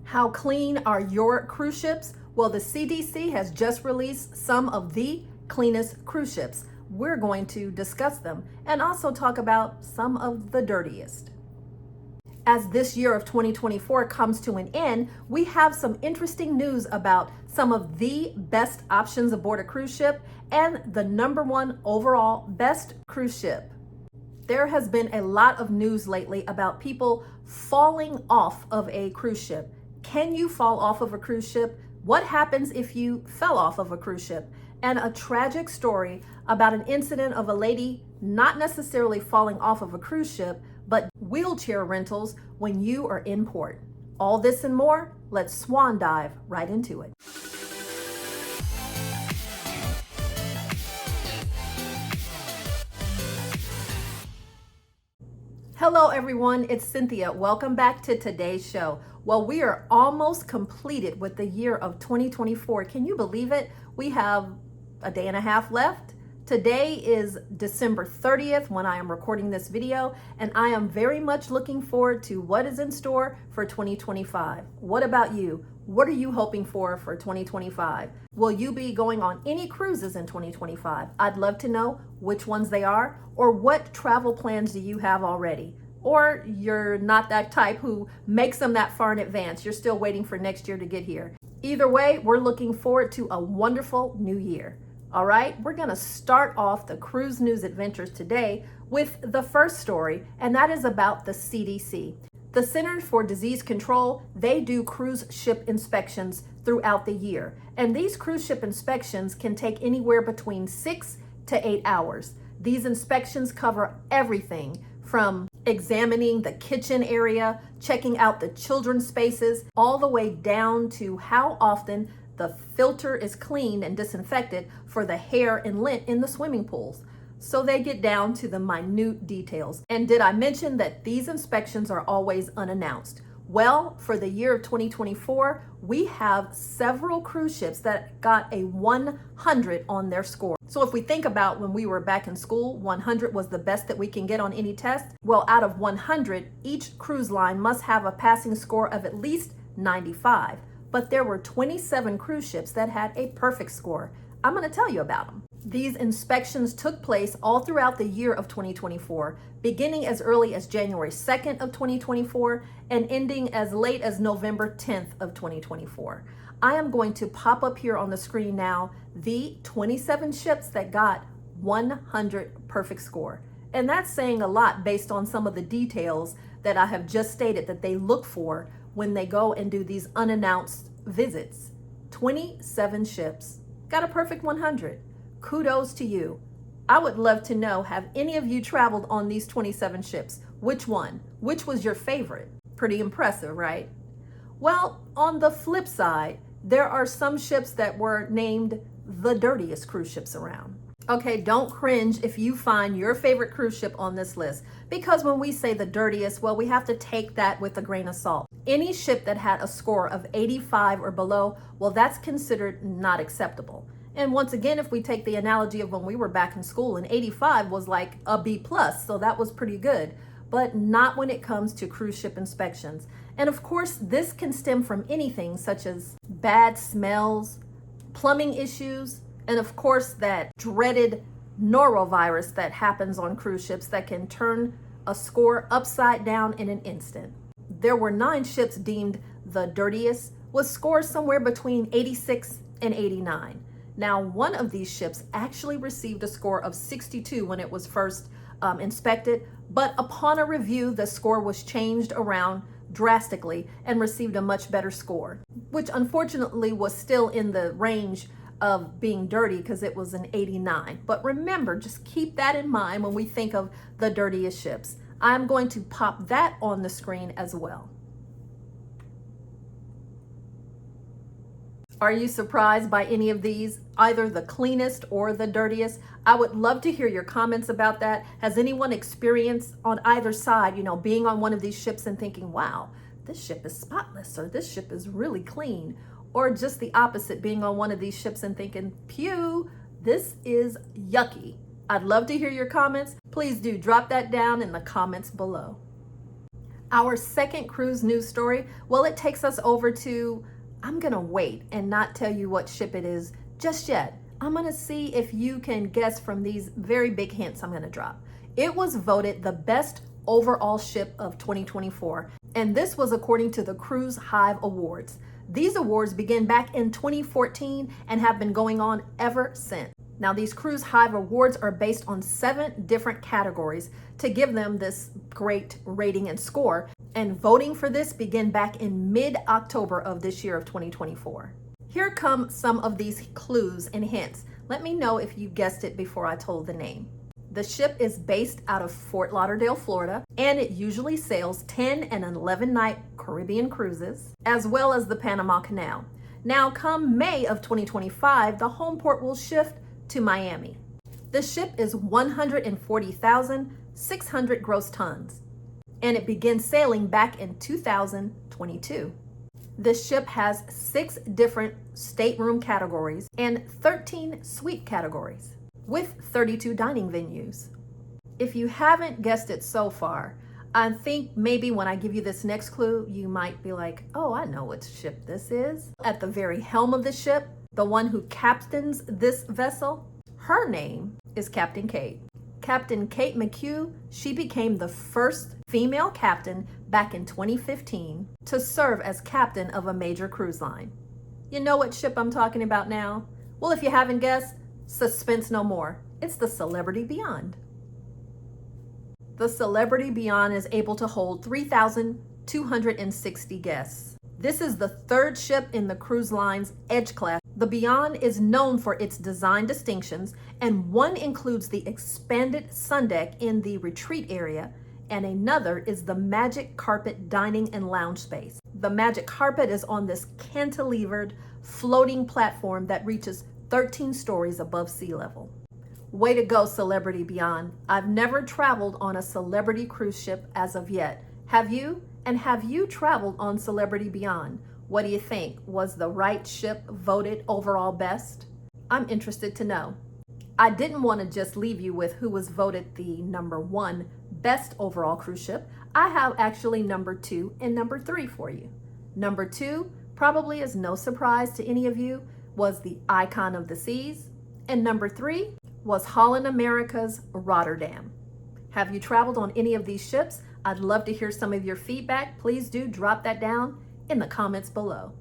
How clean are your cruise ships? Well, the CDC has just released some of the cleanest cruise ships. We're going to discuss them and also talk about some of the dirtiest. As this year of 2024 comes to an end, we have some interesting news about some of the best options aboard a cruise ship and the #1 overall best cruise ship. There has been a lot of news lately about people falling off of a cruise ship. Can you fall off of a cruise ship? What happens if you fell off of a cruise ship? And a tragic story about an incident of a lady not necessarily falling off of a cruise ship, but wheelchair rentals when you are in port. All this and more, let's swan dive right into it. Hello everyone, it's Cynthia. Welcome back to today's show. Well, we are almost completed with the year of 2024. Can you believe it? We have a day and a half left. Today is December 30th when I am recording this video, and I am very much looking forward to what is in store for 2025. What about you? What are you hoping for 2025? Will you be going on any cruises in 2025? I'd love to know which ones they are, or what travel plans do you have already? Or you're not that type who makes them that far in advance. You're still waiting for next year to get here. Either way, we're looking forward to a wonderful new year. All right, we're going to start off the cruise news adventures today with the first story, and that is about the CDC. The Centers for Disease Control, they do cruise ship inspections throughout the year. And these cruise ship inspections can take anywhere between 6 to 8 hours. These inspections cover everything from examining the kitchen area, checking out the children's spaces, all the way down to how often the filter is cleaned and disinfected for the hair and lint in the swimming pools. So they get down to the minute details. And did I mention that these inspections are always unannounced? Well, for the year of 2024, we have several cruise ships that got a 100 on their score. So if we think about when we were back in school, 100 was the best that we can get on any test. Well, out of 100, each cruise line must have a passing score of at least 95. But there were 27 cruise ships that had a perfect score. I'm going to tell you about them. These inspections took place all throughout the year of 2024, beginning as early as January 2nd of 2024 and ending as late as November 10th of 2024. I am going to pop up here on the screen now the 27 ships that got 100 perfect score. And that's saying a lot based on some of the details that I have just stated that they look for when they go and do these unannounced visits. 27 ships got a perfect 100. Kudos to you. I would love to know, have any of you traveled on these 27 ships? Which one? Which was your favorite? Pretty impressive, right? Well, on the flip side, there are some ships that were named the dirtiest cruise ships around. Okay, don't cringe if you find your favorite cruise ship on this list, because when we say the dirtiest, well, we have to take that with a grain of salt. Any ship that had a score of 85 or below, well, that's considered not acceptable. And once again, if we take the analogy of when we were back in school, and 85 was like a B+, so that was pretty good, but not when it comes to cruise ship inspections. And of course, this can stem from anything such as bad smells, plumbing issues, and of course, that dreaded norovirus that happens on cruise ships that can turn a score upside down in an instant. There were 9 ships deemed the dirtiest, with scores somewhere between 86 and 89. Now, one of these ships actually received a score of 62 when it was first inspected, but upon a review, the score was changed around drastically and received a much better score, which unfortunately was still in the range of being dirty because it was an 89. But remember, just keep that in mind when we think of the dirtiest ships. I'm going to pop that on the screen as well. Are you surprised by any of these, either the cleanest or the dirtiest? I would love to hear your comments about that. Has anyone experienced on either side, being on one of these ships and thinking, wow, this ship is spotless, or this ship is really clean, or just the opposite, being on one of these ships and thinking, pew, this is yucky. I'd love to hear your comments. Please do drop that down in the comments below. Our second cruise news story, well, it takes us over to, I'm gonna wait and not tell you what ship it is just yet. I'm gonna see if you can guess from these very big hints I'm gonna drop. It was voted the best overall ship of 2024, and this was according to the Cruise Hive Awards. These awards began back in 2014 and have been going on ever since. Now, these Cruise Hive Awards are based on 7 different categories to give them this great rating and score, and voting for this began back in mid-October of this year of 2024. Here come some of these clues and hints. Let me know if you guessed it before I told the name. The ship is based out of Fort Lauderdale, Florida, and it usually sails 10 and 11 night Caribbean cruises, as well as the Panama Canal. Now, come May of 2025, the home port will shift to Miami. The ship is 140,600 gross tons, and it began sailing back in 2022. The ship has 6 different stateroom categories and 13 suite categories, with 32 dining venues. If you haven't guessed it so far, I think maybe when I give you this next clue, you might be like, oh, I know what ship this is. At the very helm of the ship, the one who captains this vessel, her name is Captain Kate. Captain Kate McHugh, she became the first female captain back in 2015 to serve as captain of a major cruise line. You know what ship I'm talking about now? Well, if you haven't guessed, suspense no more. It's the Celebrity Beyond. The Celebrity Beyond is able to hold 3,260 guests. This is the 3rd ship in the cruise line's Edge class. The Beyond is known for its design distinctions, and one includes the expanded sun deck in the retreat area, and another is the Magic Carpet dining and lounge space. The Magic Carpet is on this cantilevered, floating platform that reaches 13 stories above sea level. Way to go, Celebrity Beyond. I've never traveled on a Celebrity cruise ship as of yet. Have you? And have you traveled on Celebrity Beyond? What do you think? Was the right ship voted overall best? I'm interested to know. I didn't want to just leave you with who was voted the number 1 best overall cruise ship. I have actually number 2 and number 3 for you. Number 2, probably is no surprise to any of you, was the Icon of the Seas. And number 3 was Holland America's Rotterdam. Have you traveled on any of these ships? I'd love to hear some of your feedback. Please do drop that down in the comments below.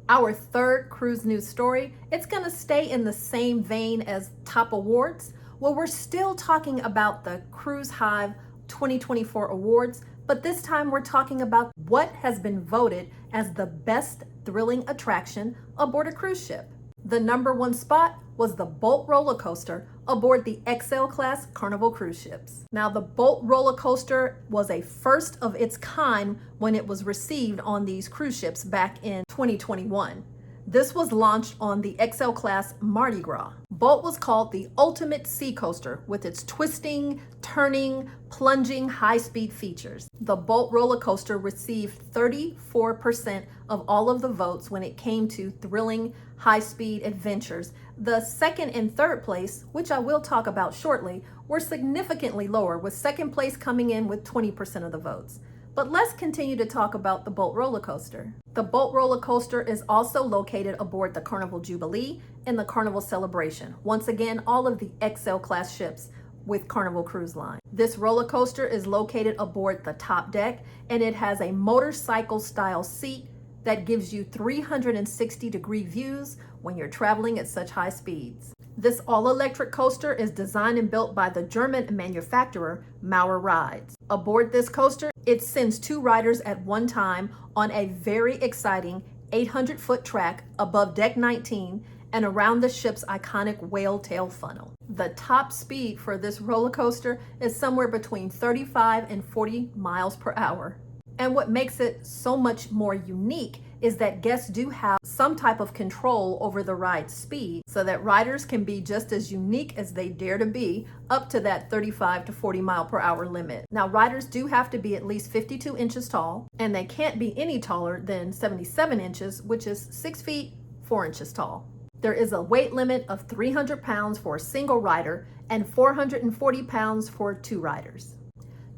Our 3rd cruise news story, it's going to stay in the same vein as top awards. Well, we're still talking about the Cruise Hive 2024 awards, but this time we're talking about what has been voted as the best thrilling attraction aboard a cruise ship. The number 1 spot was the Bolt roller coaster aboard the XL class Carnival cruise ships. Now, the Bolt roller coaster was a first of its kind when it was received on these cruise ships back in 2021. This was launched on the XL class Mardi Gras. Bolt was called the ultimate sea coaster with its twisting, turning, plunging, high-speed features. The Bolt roller coaster received 34% of all of the votes when it came to thrilling, high-speed adventures. The 2nd and 3rd place, which I will talk about shortly, were significantly lower, with 2nd place coming in with 20% of the votes. But let's continue to talk about the Bolt roller coaster. The Bolt roller coaster is also located aboard the Carnival Jubilee and the Carnival Celebration. Once again, all of the XL class ships with Carnival Cruise Line. This roller coaster is located aboard the top deck, and it has a motorcycle style seat that gives you 360-degree views when you're traveling at such high speeds. This all-electric coaster is designed and built by the German manufacturer Maurer Rides. Aboard this coaster, it sends 2 riders at one time on a very exciting 800-foot track above Deck 19 and around the ship's iconic whale tail funnel. The top speed for this roller coaster is somewhere between 35 and 40 miles per hour. And what makes it so much more unique is that guests do have some type of control over the ride's speed so that riders can be just as unique as they dare to be up to that 35 to 40 mile per hour limit. Now, riders do have to be at least 52 inches tall, and they can't be any taller than 77 inches, which is 6 feet, 4 inches tall. There is a weight limit of 300 pounds for a single rider and 440 pounds for 2 riders.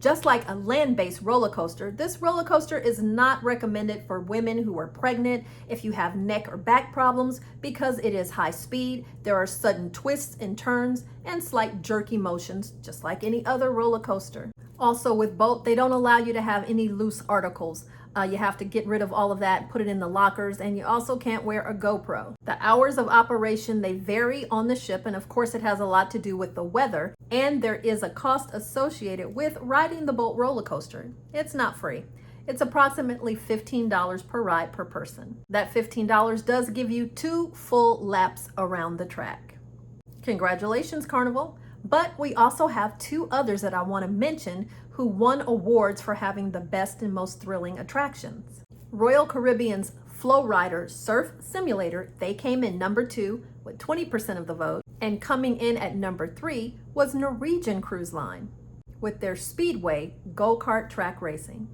Just like a land-based roller coaster, this roller coaster is not recommended for women who are pregnant, if you have neck or back problems, because it is high speed, there are sudden twists and turns, and slight jerky motions, just like any other roller coaster. Also with boat, they don't allow you to have any loose articles. You have to get rid of all of that, put it in the lockers, and you also can't wear a GoPro. The hours of operation, they vary on the ship, and of course it has a lot to do with the weather, and there is a cost associated with riding the boat roller coaster. It's not free. It's approximately $15 per ride per person. That $15 does give you 2 full laps around the track. Congratulations, Carnival. But we also have 2 others that I want to mention who won awards for having the best and most thrilling attractions. Royal Caribbean's Flow Rider Surf Simulator, they came in number 2 with 20% of the vote, and coming in at number 3 was Norwegian Cruise Line with their Speedway go-kart track racing.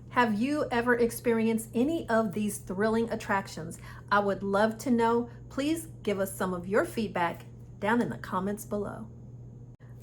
Have you ever experienced any of these thrilling attractions? I would love to know. Please give us some of your feedback down in the comments below.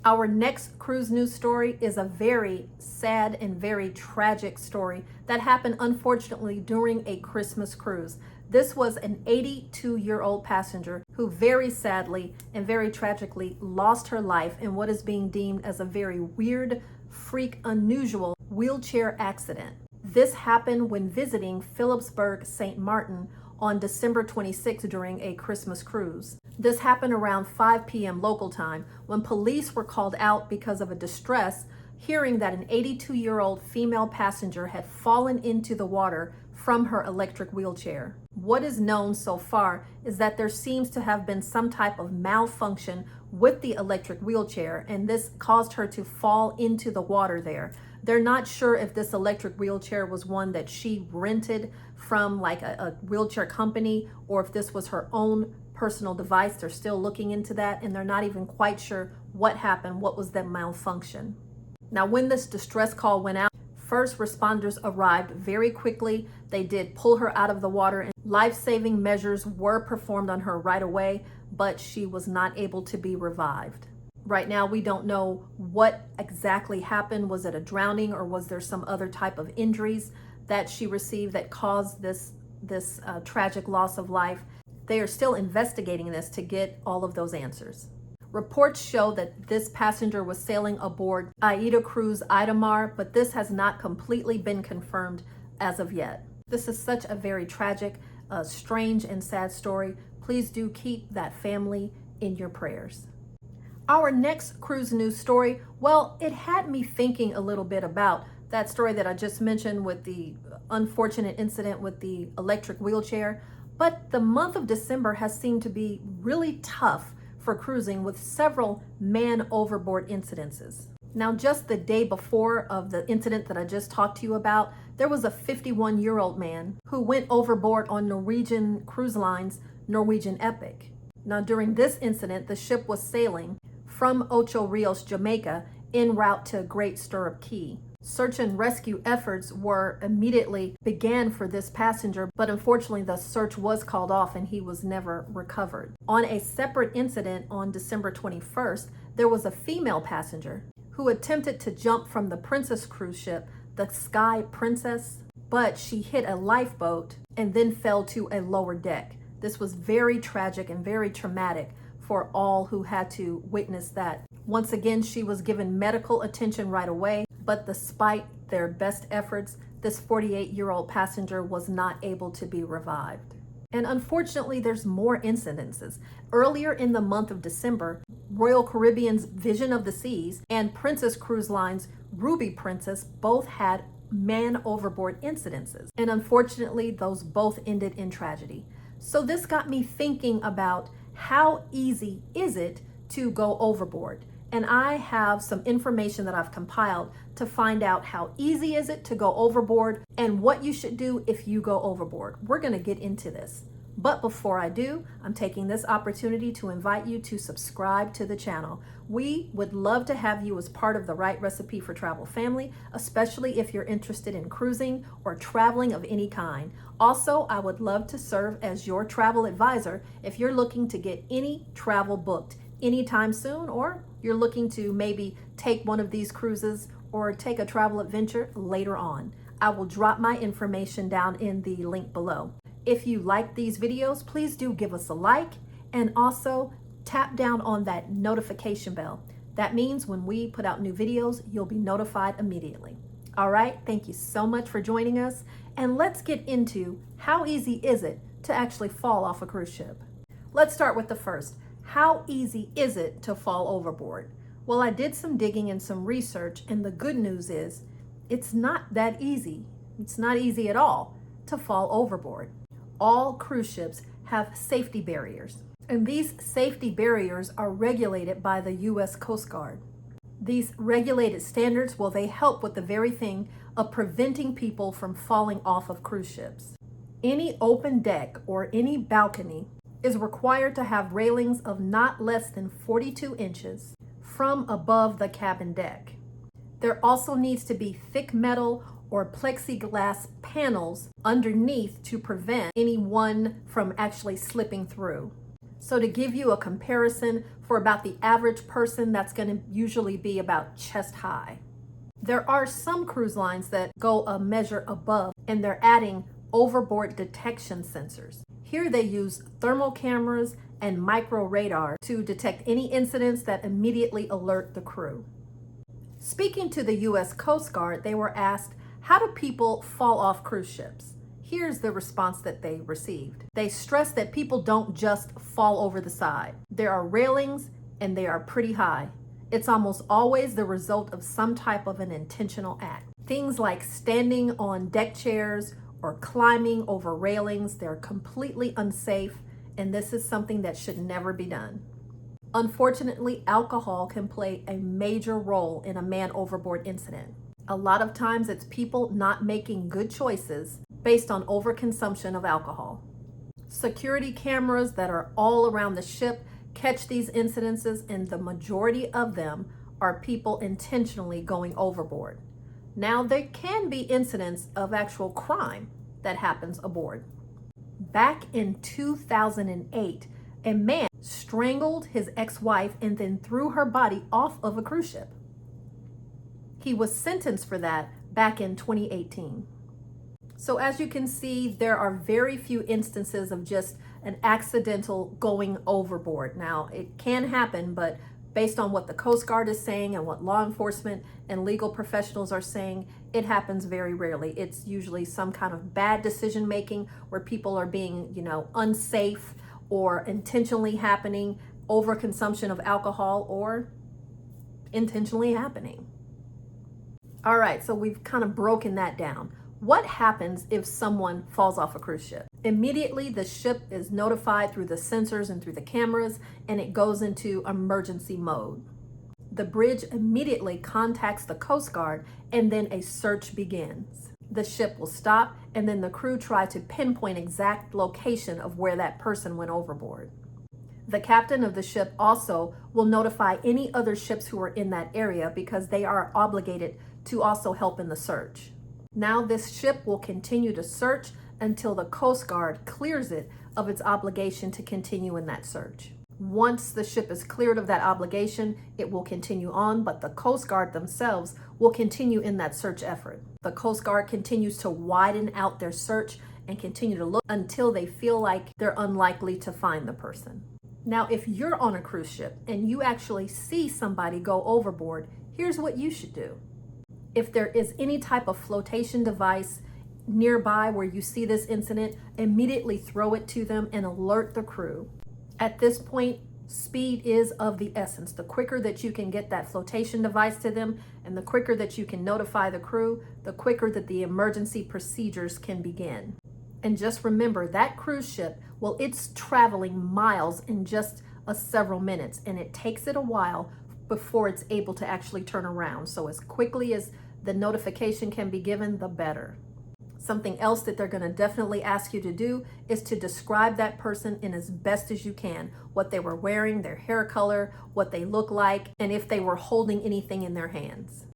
Our next cruise news story is a very sad and very tragic story that happened unfortunately during a Christmas cruise. This was an 82-year-old passenger who very sadly and very tragically lost her life in what is being deemed as a very weird, freak, unusual wheelchair accident. This happened when visiting Philipsburg, St. Martin on December 26 during a Christmas cruise. This happened around 5 p.m. local time when police were called out because of a distress hearing that an 82-year-old female passenger had fallen into the water from her electric wheelchair. What is known so far is that there seems to have been some type of malfunction with the electric wheelchair, and this caused her to fall into the water there. They're not sure if this electric wheelchair was one that she rented from like a wheelchair company or if this was her own personal device. They're still looking into that, and they're not even quite sure what happened, what was the malfunction. Now, when this distress call went out, first responders arrived very quickly. They did pull her out of the water, and life-saving measures were performed on her right away, but she was not able to be revived. Right now, we don't know what exactly happened. Was it a drowning, or was there some other type of injuries that she received that caused this tragic loss of life? They are still investigating this to get all of those answers. Reports show that this passenger was sailing aboard Aida Cruise Idamar, but this has not completely been confirmed as of yet. This is such a very tragic, strange, and sad story. Please do keep that family in your prayers. Our next cruise news story, well, it had me thinking a little bit about that story that I just mentioned with the unfortunate incident with the electric wheelchair. But the month of December has seemed to be really tough for cruising, with several man overboard incidences. Now, just the day before of the incident that I just talked to you about, there was a 51-year-old man who went overboard on Norwegian Cruise Line's Norwegian Epic. Now, during this incident, the ship was sailing from Ocho Rios, Jamaica, en route to Great Stirrup Cay. Search and rescue efforts were immediately began for this passenger, but unfortunately the search was called off and he was never recovered. On a separate incident on December 21st, there was a female passenger who attempted to jump from the Princess cruise ship, the Sky Princess, but she hit a lifeboat and then fell to a lower deck. This was very tragic and very traumatic for all who had to witness that. Once again, she was given medical attention right away, but despite their best efforts, this 48-year-old passenger was not able to be revived. And unfortunately, there's more incidences. Earlier in the month of December, Royal Caribbean's Vision of the Seas and Princess Cruise Line's Ruby Princess both had man overboard incidences. And unfortunately, those both ended in tragedy. So this got me thinking about how easy is it to go overboard? And I have some information that I've compiled to find out how easy is it to go overboard and what you should do if you go overboard. We're going to get into this. But before I do, I'm taking this opportunity to invite you to subscribe to the channel. We would love to have you as part of the Right Recipe for Travel family, especially if you're interested in cruising or traveling of any kind. Also, I would love to serve as your travel advisor if you're looking to get any travel booked anytime soon, or you're looking to maybe take one of these cruises or take a travel adventure later on. I will drop my information down in the link below. If you like these videos, please do give us a like and also tap down on that notification bell. That means when we put out new videos, you'll be notified immediately. All right, thank you so much for joining us. And let's get into how easy is it to actually fall off a cruise ship. Let's start with the first. How easy is it to fall overboard? Well, I did some digging and some research, and the good news is it's not that easy. It's not easy at all to fall overboard. All cruise ships have safety barriers, and these safety barriers are regulated by the U.S. Coast Guard. These regulated standards, well, they help with the very thing of preventing people from falling off of cruise ships. Any open deck or any balcony is required to have railings of not less than 42 inches from above the cabin deck. There also needs to be thick metal or plexiglass panels underneath to prevent anyone from actually slipping through. So to give you a comparison, for about the average person, that's going to usually be about chest high. There are some cruise lines that go a measure above, and they're adding overboard detection sensors. Here they use thermal cameras and micro radar to detect any incidents that immediately alert the crew. Speaking to the U.S. Coast Guard, they were asked, how do people fall off cruise ships? Here's the response that they received. They stress that people don't just fall over the side. There are railings and they are pretty high. It's almost always the result of some type of an intentional act. Things like standing on deck chairs or climbing over railings, they're completely unsafe, and this is something that should never be done. Unfortunately, alcohol can play a major role in a man overboard incident. A lot of times it's people not making good choices based on overconsumption of alcohol. Security cameras that are all around the ship catch these incidences, and the majority of them are people intentionally going overboard. Now, there can be incidents of actual crime that happens aboard. Back in 2008, a man strangled his ex-wife and then threw her body off of a cruise ship. He was sentenced for that back in 2018. So as you can see, there are very few instances of just an accidental going overboard. Now, it can happen, but based on what the Coast Guard is saying and what law enforcement and legal professionals are saying, it happens very rarely. It's usually some kind of bad decision making where people are being, unsafe, or intentionally happening, overconsumption of alcohol, or intentionally happening. All right, so we've kind of broken that down. What happens if someone falls off a cruise ship? Immediately, the ship is notified through the sensors and through the cameras, and it goes into emergency mode. The bridge immediately contacts the Coast Guard, and then a search begins. The ship will stop, and then the crew try to pinpoint exact location of where that person went overboard. The captain of the ship also will notify any other ships who are in that area, because they are obligated to also help in the search. Now this ship will continue to search until the Coast Guard clears it of its obligation to continue in that search. Once the ship is cleared of that obligation, it will continue on, but the Coast Guard themselves will continue in that search effort. The Coast Guard continues to widen out their search and continue to look until they feel like they're unlikely to find the person. Now, if you're on a cruise ship and you actually see somebody go overboard, here's what you should do. If there is any type of flotation device nearby where you see this incident, immediately throw it to them and alert the crew. At this point, speed is of the essence. The quicker that you can get that flotation device to them and the quicker that you can notify the crew, the quicker that the emergency procedures can begin. And just remember, that cruise ship, well, it's traveling miles in just several minutes, and it takes it a while before it's able to actually turn around. So as quickly as the notification can be given, the better. Something else that they're going to definitely ask you to do is to describe that person in as best as you can. What they were wearing, their hair color, what they look like, and if they were holding anything in their hands.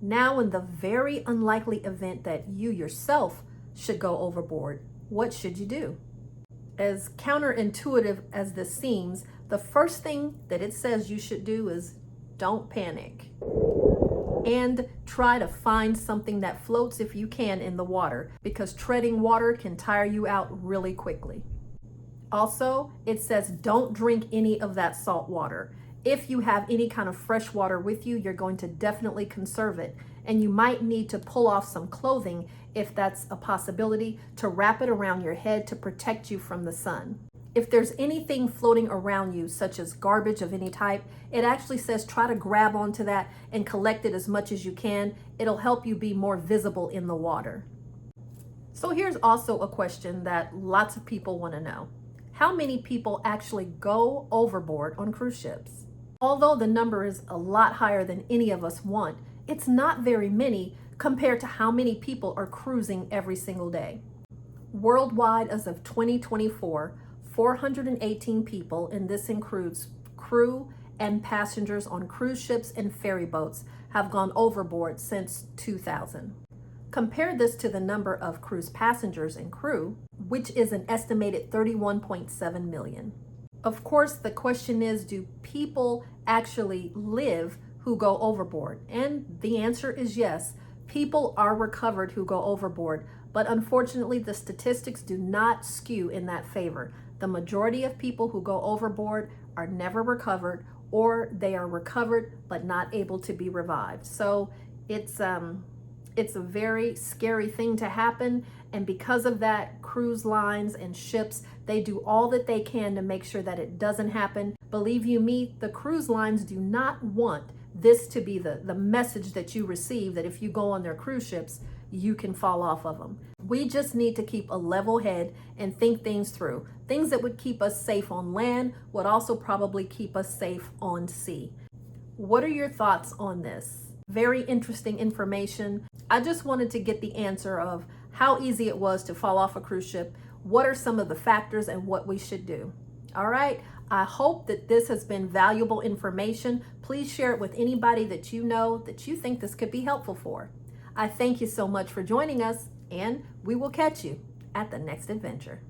Now, in the very unlikely event that you yourself should go overboard, what should you do? As counterintuitive as this seems, the first thing that it says you should do is don't panic. and try to find something that floats if you can in the water, because treading water can tire you out really quickly. Also, it says don't drink any of that salt water. If you have any kind of fresh water with you, you're going to definitely conserve it. And you might need to pull off some clothing, if that's a possibility, to wrap it around your head to protect you from the sun. If there's anything floating around you, such as garbage of any type, it actually says try to grab onto that and collect it as much as you can. It'll help you be more visible in the water. So here's also a question that lots of people want to know. How many people actually go overboard on cruise ships? Although the number is a lot higher than any of us want, it's not very many compared to how many people are cruising every single day. Worldwide, as of 2024, 418 people, and this includes crew and passengers on cruise ships and ferry boats, have gone overboard since 2000. Compare this to the number of cruise passengers and crew, which is an estimated 31.7 million. Of course, the question is, do people actually live who go overboard? And the answer is yes. People are recovered who go overboard, but unfortunately the statistics do not skew in that favor. The majority of people who go overboard are never recovered, or they are recovered but not able to be revived. So it's a very scary thing to happen, and because of that, cruise lines and ships, they do all that they can to make sure that it doesn't happen. Believe you me, the cruise lines do not want this to be the message that you receive, that if you go on their cruise ships, you can fall off of them. We just need to keep a level head and think things through. Things that would keep us safe on land would also probably keep us safe on sea. What are your thoughts on this? Very interesting information. I just wanted to get the answer of how easy it was to fall off a cruise ship, what are some of the factors, and what we should do. All right, I hope that this has been valuable information. Please share it with anybody that you know that you think this could be helpful for. I thank you so much for joining us, and we will catch you at the next adventure.